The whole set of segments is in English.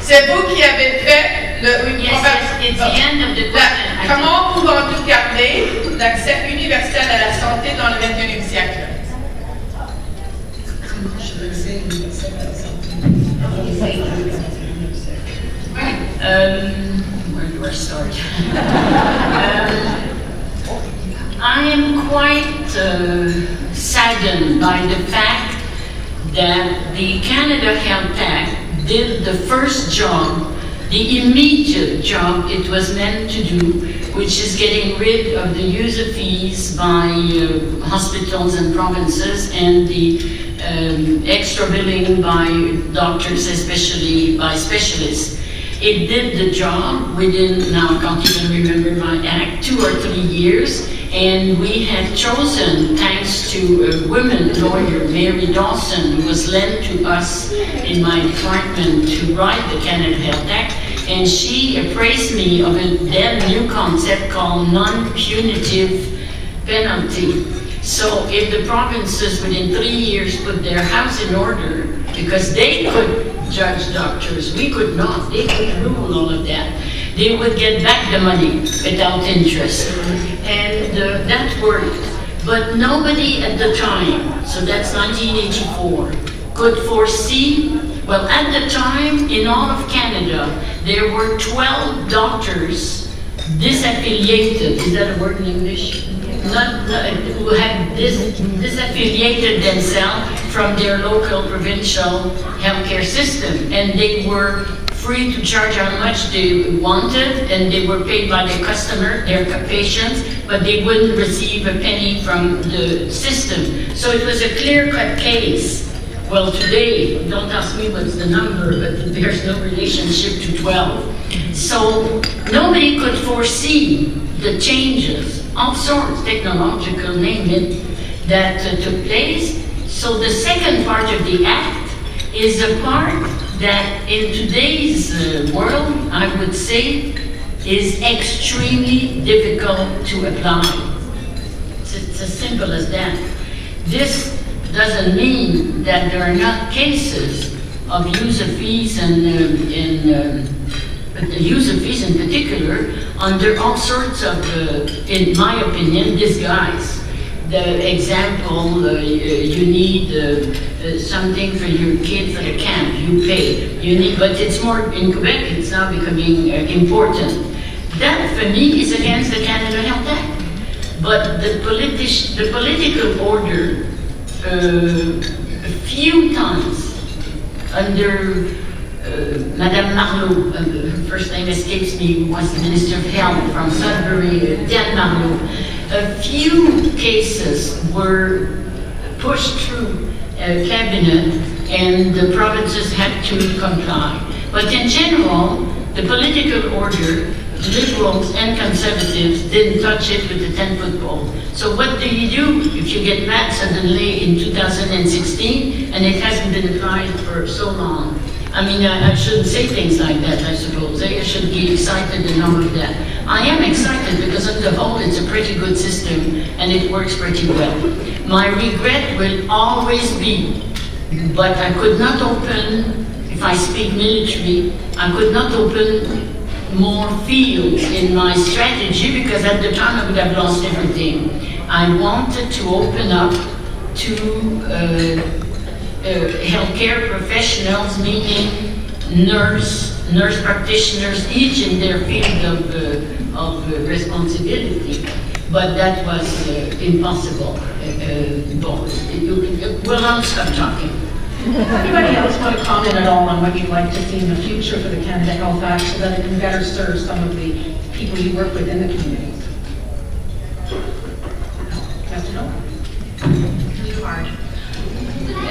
C'est vous qui avez fait le... Yes, it's the end of the question. Comment pouvons-nous garder l'accès universel à la santé dans le 21e siècle? Comment je veux dire universel à la santé? Where do I start? I am quite saddened by the fact that the Canada Health Act did the first job, the immediate job it was meant to do, which is getting rid of the user fees by hospitals and provinces and the extra billing by doctors, especially by specialists. It did the job within, now I can't even remember my act, 2 or 3 years, and we had chosen, thanks to a woman lawyer, Mary Dawson, who was lent to us in my department to write the Canada Health Act, and she appraised me of a then new concept called non-punitive penalty. So if the provinces within 3 years put their house in order, because they could judge doctors, we could not, they could rule all of that, they would get back the money without interest. And that worked. But nobody at the time, so that's 1984, could foresee, well, at the time in all of Canada, there were 12 doctors disaffiliated, is that a word in English? Who had disaffiliated themselves from their local provincial healthcare system, and they were free to charge how much they wanted, and they were paid by their customer, their patients, but they wouldn't receive a penny from the system. So it was a clear-cut case. Well, today, don't ask me what's the number, but there's no relationship to 12. So nobody could foresee the changes, all sorts, technological, name it, that took place. So the second part of the Act is a part that in today's world, I would say, is extremely difficult to apply. It's as simple as that. This doesn't mean that there are not cases of user fees and but the user fees in particular, under all sorts of, in my opinion, disguise. The example, you need something for your kid for the camp, you pay. You need, but it's more, in Quebec, it's now becoming important. That, for me, is against the Canada Health Act. But the political order, a few times, under Madame Marleau, her first name escapes me, who was the Minister of Health from Sudbury, Diane Marleau. A few cases were pushed through cabinet and the provinces had to comply. But in general, the political order, Liberals and Conservatives didn't touch it with a 10-foot pole. So what do you do if you get mad suddenly in 2016 and it hasn't been applied for so long? I mean, I shouldn't say things like that, I suppose. I should be excited and all of that. I am excited because on the whole it's a pretty good system and it works pretty well. My regret will always be, but I could not open, if I speak military, I could not open more fields in my strategy because at the time I would have lost everything. I wanted to open up to healthcare professionals, meaning nurse practitioners, each in their field of responsibility. But that was impossible. Well, I'll stop talking. Anybody else want to comment at all on what you'd like to see in the future for the Canada Health Act so that it can better serve some of the people you work with in the communities? Yes or no? Too hard.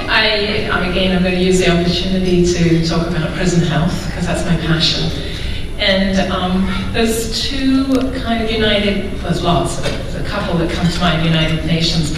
I'm going to use the opportunity to talk about prison health because that's my passion. And there's two kind of there's lots, but there's a couple that come to mind, United Nations